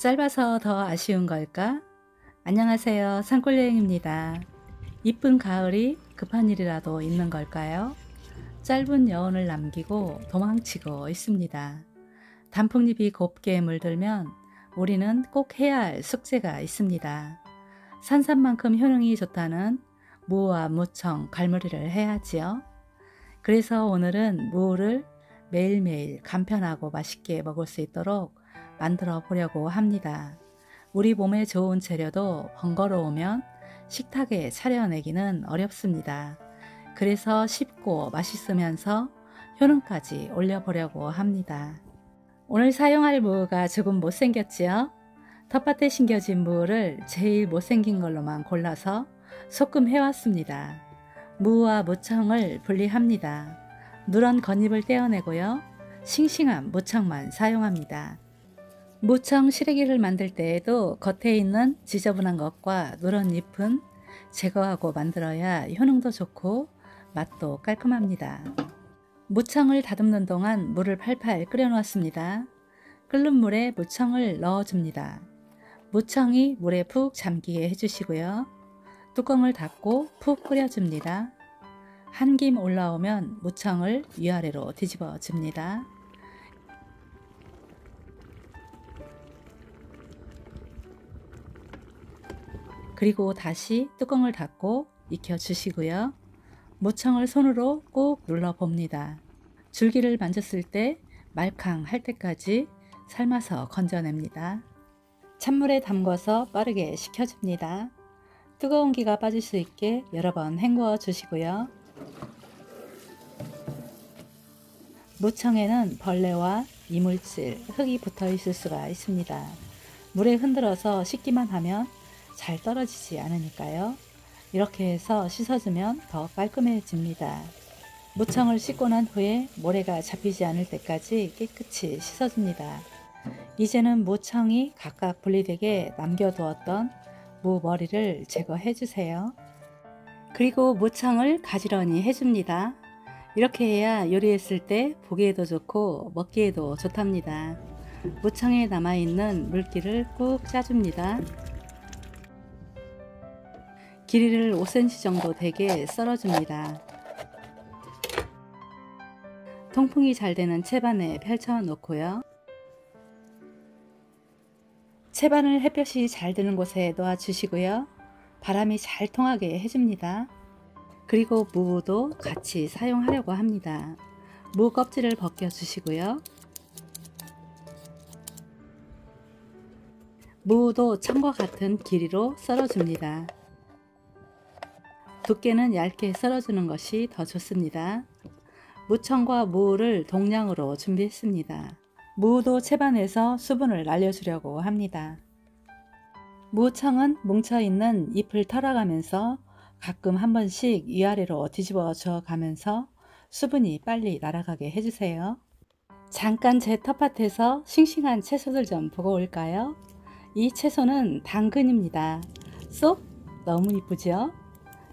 짧아서 더 아쉬운 걸까? 안녕하세요. 산골여행입니다. 이쁜 가을이 급한 일이라도 있는 걸까요? 짧은 여운을 남기고 도망치고 있습니다. 단풍잎이 곱게 물들면 우리는 꼭 해야 할 숙제가 있습니다. 산삼만큼 효능이 좋다는 무와 무청, 갈무리를 해야지요. 그래서 오늘은 무를 매일매일 간편하고 맛있게 먹을 수 있도록 만들어 보려고 합니다. 우리 몸에 좋은 재료도 번거로우면 식탁에 차려내기는 어렵습니다. 그래서 쉽고 맛있으면서 효능까지 올려보려고 합니다. 오늘 사용할 무가 조금 못생겼지요? 텃밭에 심겨진 무를 제일 못생긴 걸로만 골라서 소금 해왔습니다. 무와 무청을 분리합니다. 누런 겉잎을 떼어내고요. 싱싱한 무청만 사용합니다. 무청 시래기를 만들 때에도 겉에 있는 지저분한 것과 누런 잎은 제거하고 만들어야 효능도 좋고 맛도 깔끔합니다. 무청을 다듬는 동안 물을 팔팔 끓여 놓았습니다. 끓는 물에 무청을 넣어줍니다. 무청이 물에 푹 잠기게 해주시고요. 뚜껑을 닫고 푹 끓여줍니다. 한 김 올라오면 무청을 위아래로 뒤집어 줍니다. 그리고 다시 뚜껑을 닫고 익혀 주시고요. 무청을 손으로 꾹 눌러 봅니다. 줄기를 만졌을 때 말캉할 때까지 삶아서 건져냅니다. 찬물에 담궈서 빠르게 식혀줍니다. 뜨거운 기가 빠질 수 있게 여러 번 헹궈 주시고요. 무청에는 벌레와 이물질, 흙이 붙어 있을 수가 있습니다. 물에 흔들어서 씻기만 하면 잘 떨어지지 않으니까요. 이렇게 해서 씻어주면 더 깔끔해집니다. 무청을 씻고 난 후에 모래가 잡히지 않을 때까지 깨끗이 씻어줍니다. 이제는 무청이 각각 분리되게 남겨두었던 무 머리를 제거해 주세요. 그리고 무청을 가지런히 해줍니다. 이렇게 해야 요리했을 때 보기에도 좋고 먹기에도 좋답니다. 무청에 남아있는 물기를 꾹 짜줍니다. 길이를 5cm 정도 되게 썰어줍니다. 통풍이 잘 되는 채반에 펼쳐 놓고요. 채반을 햇볕이 잘 드는 곳에 놓아 주시고요. 바람이 잘 통하게 해줍니다. 그리고 무도 같이 사용하려고 합니다. 무 껍질을 벗겨 주시고요. 무도 청과 같은 길이로 썰어줍니다. 두께는 얇게 썰어주는 것이 더 좋습니다. 무청과 무를 동량으로 준비했습니다. 무도 채반에서 수분을 날려주려고 합니다. 무청은 뭉쳐있는 잎을 털어가면서 가끔 한 번씩 위아래로 뒤집어 줘 가면서 수분이 빨리 날아가게 해주세요. 잠깐 제 텃밭에서 싱싱한 채소들 좀 보고 올까요? 이 채소는 당근입니다. 쏙 너무 이쁘죠?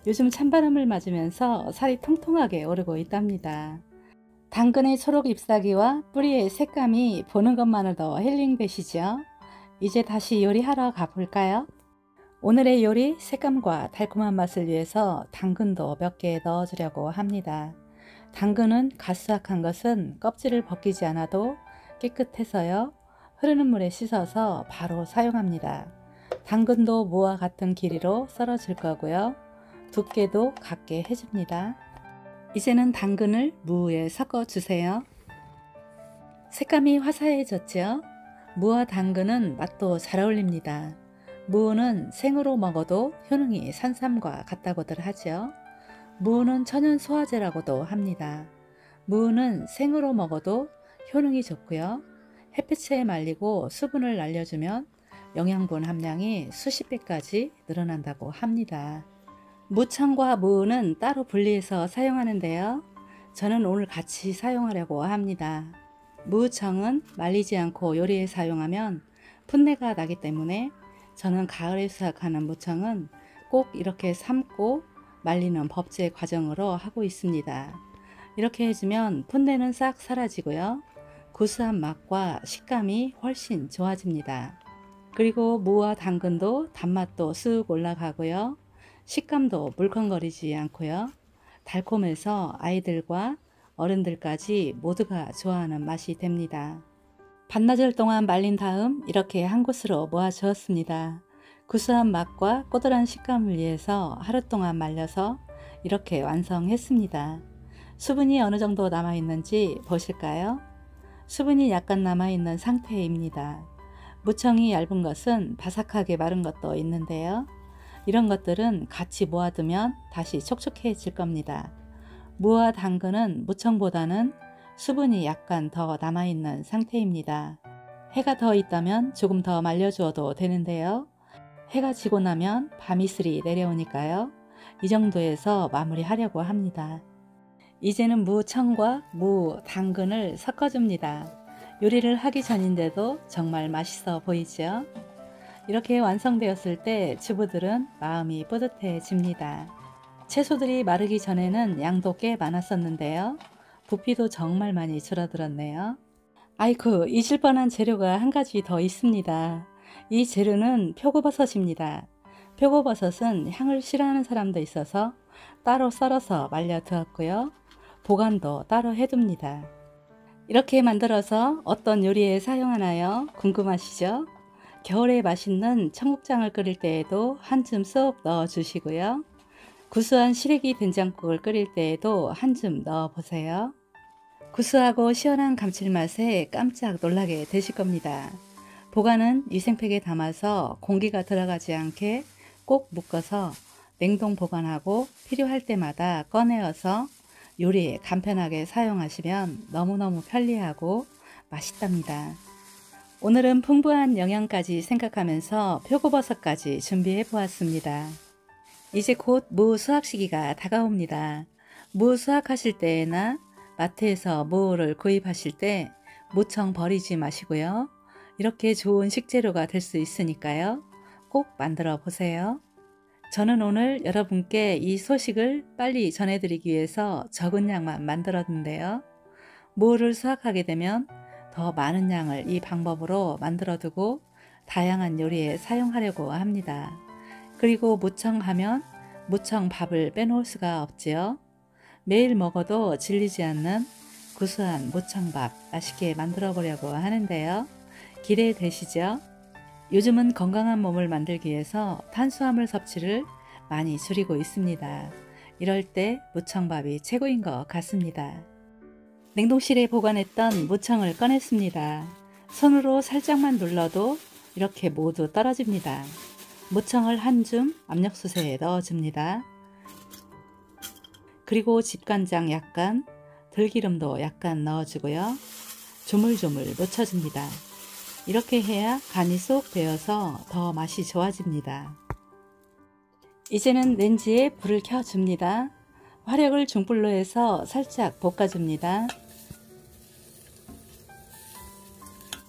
요즘 찬바람을 맞으면서 살이 통통하게 오르고 있답니다. 당근의 초록 잎사귀와 뿌리의 색감이 보는 것만으로도 힐링되시죠? 이제 다시 요리하러 가볼까요? 오늘의 요리 색감과 달콤한 맛을 위해서 당근도 몇 개 넣어주려고 합니다. 당근은 가스악한 것은 껍질을 벗기지 않아도 깨끗해서요. 흐르는 물에 씻어서 바로 사용합니다. 당근도 무와 같은 길이로 썰어줄 거고요. 두께도 같게 해줍니다. 이제는 당근을 무에 섞어 주세요. 색감이 화사해졌죠? 무와 당근은 맛도 잘 어울립니다. 무는 생으로 먹어도 효능이 산삼과 같다고들 하죠. 무는 천연 소화제라고도 합니다. 무는 생으로 먹어도 효능이 좋고요. 햇빛에 말리고 수분을 날려주면 영양분 함량이 수십 배까지 늘어난다고 합니다. 무청과 무는 따로 분리해서 사용하는데요. 저는 오늘 같이 사용하려고 합니다. 무청은 말리지 않고 요리에 사용하면 풋내가 나기 때문에 저는 가을에 수확하는 무청은 꼭 이렇게 삶고 말리는 법제 과정으로 하고 있습니다. 이렇게 해주면 풋내는 싹 사라지고요. 구수한 맛과 식감이 훨씬 좋아집니다. 그리고 무와 당근도 단맛도 쑥 올라가고요. 식감도 물컹거리지 않고요. 달콤해서 아이들과 어른들까지 모두가 좋아하는 맛이 됩니다. 반나절 동안 말린 다음 이렇게 한 곳으로 모아 주었습니다. 구수한 맛과 꼬들한 식감을 위해서 하루 동안 말려서 이렇게 완성했습니다. 수분이 어느 정도 남아있는지 보실까요? 수분이 약간 남아있는 상태입니다. 무청이 얇은 것은 바삭하게 마른 것도 있는데요. 이런 것들은 같이 모아두면 다시 촉촉해질 겁니다. 무와 당근은 무청보다는 수분이 약간 더 남아있는 상태입니다. 해가 더 있다면 조금 더 말려주어도 되는데요. 해가 지고 나면 밤이슬이 내려오니까요. 이 정도에서 마무리하려고 합니다. 이제는 무청과 무, 당근을 섞어줍니다. 요리를 하기 전인데도 정말 맛있어 보이죠? 이렇게 완성되었을 때 주부들은 마음이 뿌듯해집니다. 채소들이 마르기 전에는 양도 꽤 많았었는데요. 부피도 정말 많이 줄어들었네요. 아이쿠, 잊을 뻔한 재료가 한 가지 더 있습니다. 이 재료는 표고버섯입니다. 표고버섯은 향을 싫어하는 사람도 있어서 따로 썰어서 말려 두었고요. 보관도 따로 해둡니다. 이렇게 만들어서 어떤 요리에 사용하나요? 궁금하시죠? 겨울에 맛있는 청국장을 끓일 때에도 한 줌 쏙 넣어 주시고요. 구수한 시래기 된장국을 끓일 때에도 한 줌 넣어 보세요. 구수하고 시원한 감칠맛에 깜짝 놀라게 되실 겁니다. 보관은 위생팩에 담아서 공기가 들어가지 않게 꼭 묶어서 냉동 보관하고 필요할 때마다 꺼내어서 요리에 간편하게 사용하시면 너무너무 편리하고 맛있답니다. 오늘은 풍부한 영양까지 생각하면서 표고버섯까지 준비해 보았습니다. 이제 곧 무 수확 시기가 다가옵니다. 무 수확하실 때나 마트에서 무를 구입하실 때 무청 버리지 마시고요. 이렇게 좋은 식재료가 될 수 있으니까요. 꼭 만들어 보세요. 저는 오늘 여러분께 이 소식을 빨리 전해드리기 위해서 적은 양만 만들었는데요. 무를 수확하게 되면 더 많은 양을 이 방법으로 만들어 두고 다양한 요리에 사용하려고 합니다. 그리고 무청하면 무청밥을 빼놓을 수가 없지요. 매일 먹어도 질리지 않는 구수한 무청밥 맛있게 만들어 보려고 하는데요. 기대되시죠? 요즘은 건강한 몸을 만들기 위해서 탄수화물 섭취를 많이 줄이고 있습니다. 이럴 때 무청밥이 최고인 것 같습니다. 냉동실에 보관했던 무청을 꺼냈습니다. 손으로 살짝만 눌러도 이렇게 모두 떨어집니다. 무청을 한 줌 압력솥에 넣어줍니다. 그리고 집간장 약간, 들기름도 약간 넣어주고요. 조물조물 묻혀줍니다. 이렇게 해야 간이 쏙 배어서 더 맛이 좋아집니다. 이제는 렌지에 불을 켜줍니다. 화력을 중불로 해서 살짝 볶아줍니다.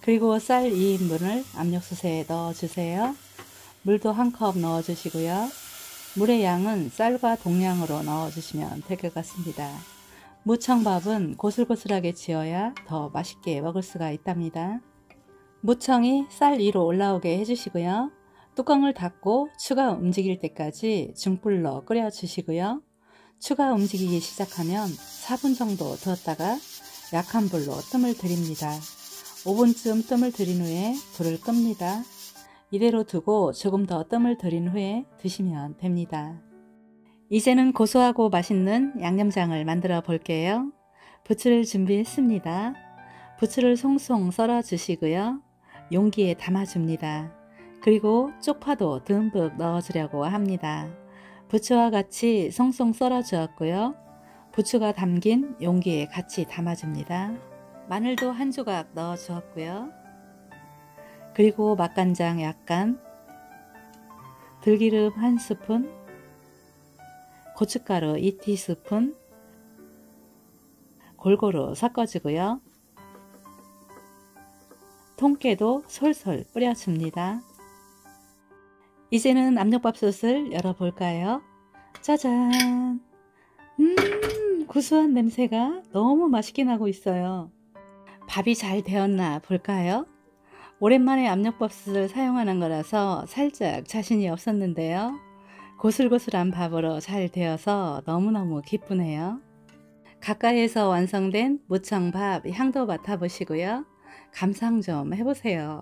그리고 쌀 2인분을 압력솥에 넣어주세요. 물도 한 컵 넣어주시고요. 물의 양은 쌀과 동량으로 넣어주시면 될 것 같습니다. 무청밥은 고슬고슬하게 지어야 더 맛있게 먹을 수가 있답니다. 무청이 쌀 위로 올라오게 해주시고요. 뚜껑을 닫고 추가 움직일 때까지 중불로 끓여주시고요. 추가 움직이기 시작하면 4분 정도 두었다가 약한 불로 뜸을 들입니다. 5분쯤 뜸을 들인 후에 불을 끕니다. 이대로 두고 조금 더 뜸을 들인 후에 드시면 됩니다. 이제는 고소하고 맛있는 양념장을 만들어 볼게요. 부추를 준비했습니다. 부추를 송송 썰어 주시고요. 용기에 담아 줍니다. 그리고 쪽파도 듬뿍 넣어 주려고 합니다. 부추와 같이 송송 썰어 주었고요. 부추가 담긴 용기에 같이 담아 줍니다. 마늘도 한 조각 넣어 주었고요. 그리고 맛간장 약간, 들기름 1스푼, 고춧가루 2티스푼 골고루 섞어주고요. 통깨도 솔솔 뿌려줍니다. 이제는 압력밥솥을 열어볼까요? 짜잔! 구수한 냄새가 너무 맛있게 나고 있어요. 밥이 잘 되었나 볼까요? 오랜만에 압력밥솥을 사용하는 거라서 살짝 자신이 없었는데요. 고슬고슬한 밥으로 잘 되어서 너무너무 기쁘네요. 가까이에서 완성된 무청밥 향도 맡아보시고요. 감상 좀 해보세요.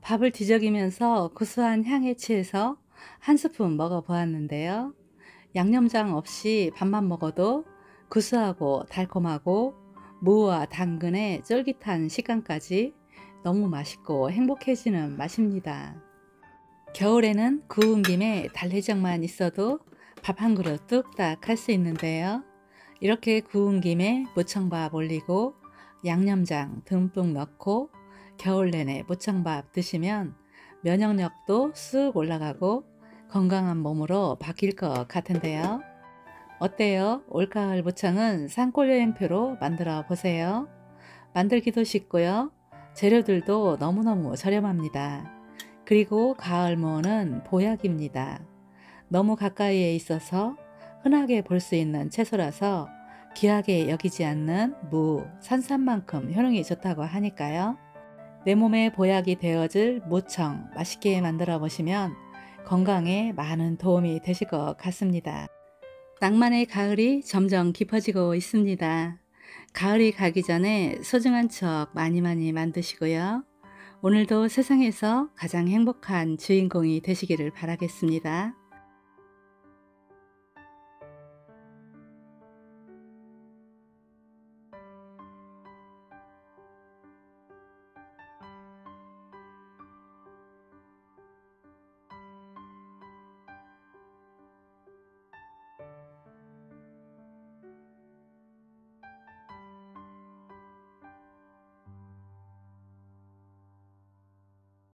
밥을 뒤적이면서 구수한 향에 취해서 한 스푼 먹어보았는데요. 양념장 없이 밥만 먹어도 구수하고 달콤하고 무와 당근의 쫄깃한 식감까지 너무 맛있고 행복해지는 맛입니다. 겨울에는 구운 김에 달래장만 있어도 밥 한 그릇 뚝딱 할 수 있는데요. 이렇게 구운 김에 무청밥 올리고 양념장 듬뿍 넣고 겨울 내내 무청밥 드시면 면역력도 쑥 올라가고 건강한 몸으로 바뀔 것 같은데요. 어때요? 올가을 무청은 산골여행표로 만들어 보세요. 만들기도 쉽고요. 재료들도 너무너무 저렴합니다. 그리고 가을무는 보약입니다. 너무 가까이에 있어서 흔하게 볼 수 있는 채소라서 귀하게 여기지 않는 무, 산삼만큼 효능이 좋다고 하니까요. 내 몸에 보약이 되어줄 무청 맛있게 만들어 보시면 건강에 많은 도움이 되실 것 같습니다. 낭만의 가을이 점점 깊어지고 있습니다. 가을이 가기 전에 소중한 추억 많이 만드시고요. 오늘도 세상에서 가장 행복한 주인공이 되시기를 바라겠습니다.